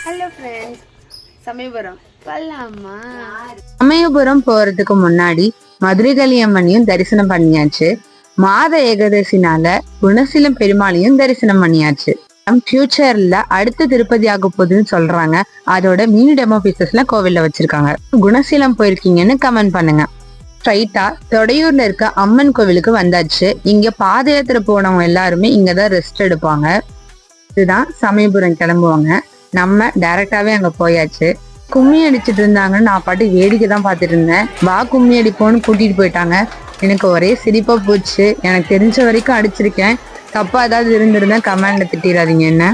Hello friends, Samayapuram போலாமா? சமயபுரம் போறதுக்கு முன்னாடி மதுரை கலியம்மனையும் தரிசனம் பண்ணியாச்சு. மாத ஏகாதசினால குணசீலம் பெருமாளையும் தரிசனம் பண்ணியாச்சு. ஃபியூச்சர்ல அடுத்த திருப்பதி ஆக போகுதுன்னு சொல்றாங்க. அதோட மினி டெமோ பீசஸ்ல கோவில்ல வச்சிருக்காங்க. குணசீலம் போயிருக்கீங்கன்னு கமெண்ட் பண்ணுங்க. ஸ்ட்ரைட்டா தொடையூர்ல இருக்க அம்மன் கோவிலுக்கு வந்தாச்சு. இங்க பாத யாத்திரை போனவங்க எல்லாருமே இங்கதான் ரெஸ்ட் எடுப்பாங்க. இதுதான் சமயபுரம் கிளம்புவாங்க. நம்ம டைரக்டாவே அங்க போயாச்சு. கும்மி அடிச்சுட்டு இருந்தாங்கன்னு நான் பாட்டு வேடிக்கை தான் பார்த்துட்டு இருந்தேன். வா கும்மி அடிப்போன்னு கூட்டிட்டு போயிட்டாங்க. எனக்கு ஒரே சிரிப்பா போச்சு. எனக்கு தெரிஞ்ச வரைக்கும் அடிச்சிருக்கேன். தப்பா ஏதாவது இருந்திருந்தேன் கமெண்ட்ல திட்டிடாதீங்க என்ன.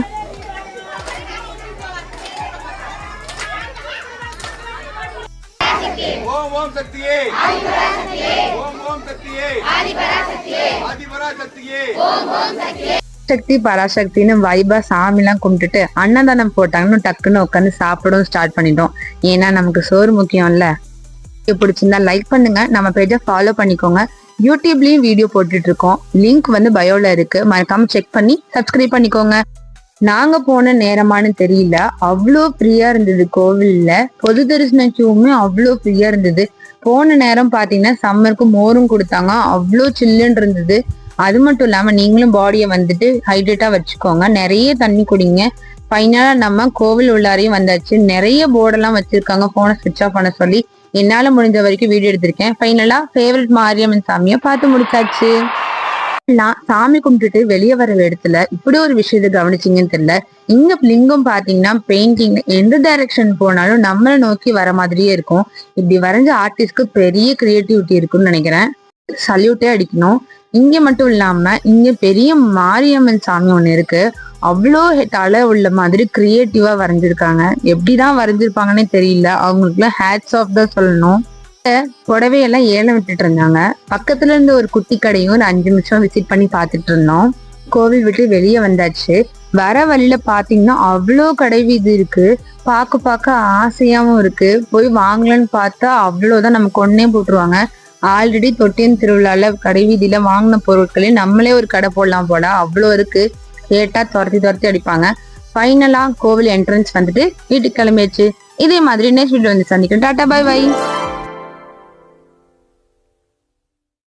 சக்தி பராசக்தின்னு வைபா சாமி எல்லாம் கும்பிட்டுட்டு அன்னதானம் போட்டாங்கன்னு டக்குன்னு உட்காந்து சாப்பிடவும் ஸ்டார்ட் பண்ணிட்டோம். ஏன்னா நமக்கு சோறு முக்கியம்ல. பிடிச்சிருந்தா லைக் பண்ணுங்க, நம்ம பேஜை ஃபாலோ பண்ணிக்கோங்க. யூடியூப்லயும் வீடியோ போட்டுட்டு இருக்கோம். லிங்க் பயோல இருக்கு, மறக்காம செக் பண்ணி சப்ஸ்கிரைப் பண்ணிக்கோங்க. நாங்க போன நேரமானு தெரியல, அவ்வளோ ஃப்ரீயா இருந்தது. கோவில்ல பொது தரிசன கியூவுமே அவ்வளோ ஃப்ரீயா இருந்தது. போன நேரம் பாத்தீங்கன்னா சம்மருக்கு மோரும் கொடுத்தாங்க. அவ்வளோ சில்லுன்னு இருந்தது. அது மட்டும் இல்லாம நீங்களும் பாடியை வந்துட்டு ஹைட்ரேட்டா வச்சுக்கோங்க. நிறைய தண்ணி குடிங்க. ஃபைனலா நம்ம கோவில் உள்ளாரையும் வந்தாச்சு. நிறைய போர்டெல்லாம் வச்சிருக்காங்க போனை சுவிட்ச் ஆஃப் பண்ண சொல்லி. என்னால முடிஞ்ச வரைக்கும் வீடியோ எடுத்திருக்கேன். ஃபைனலா ஃபேவரட் மாரியம்மன் சாமியை பார்த்து முடிச்சாச்சு. நான் சாமி கும்பிட்டுட்டு வெளியே வர இடத்துல இப்படி ஒரு விஷயத்த கவனிச்சிங்கன்னு தெரியல. இங்க லிங்கம் பாத்தீங்கன்னா பெயிண்டிங் எந்த டைரக்ஷன் போனாலும் நம்மளை நோக்கி வர மாதிரியே இருக்கும். இப்படி வரைஞ்ச ஆர்டிஸ்ட்க்கு பெரிய கிரியேட்டிவிட்டி இருக்குன்னு நினைக்கிறேன். சல்யூட்டே அடிக்கணும். இங்க மட்டும் இல்லாம இங்க பெரிய மாரியம்மன் சாமி ஒண்ணு இருக்கு. அவ்வளோ தலை உள்ள மாதிரி கிரியேட்டிவா வரைஞ்சிருக்காங்க. எப்படிதான் வரைஞ்சிருப்பாங்கன்னே தெரியல. அவங்களுக்குலாம் ஹேட்ஸ் ஆஃப் தான் சொல்லணும். புடவையெல்லாம் ஏலம் விட்டுட்டு இருந்தாங்க. பக்கத்துல இருந்து ஒரு குட்டி கடையும் ஒரு 5 நிமிஷம் விசிட் பண்ணி பாத்துட்டு இருந்தோம். கோவில் விட்டு வெளியே வந்தாச்சு. வர வழியில பாத்தீங்கன்னா அவ்வளோ கடை வீதி இருக்கு. பார்க்க ஆசையாவும் இருக்கு. போய் வாங்கலன்னு பார்த்தா அவ்வளவுதான் நமக்கு ஒன்னே போட்டுருவாங்க. ஆல்ரெடி தொட்டியன் திருவிழால கடை வீதியில வாங்கின பொருட்களே நம்மளே ஒரு கடை போடலாம் போல அவ்வளோ இருக்கு. கேட்டா துரத்தி அடிப்பாங்க. ஃபைனலா கோவில் என்ட்ரன்ஸ் வந்துட்டு வீட்டுக்கு கிளம்பியாச்சு. இதே மாதிரி நெக்ஸ்ட் வீடியோ வந்து சந்திக்கிறேன். Ta ta bye by.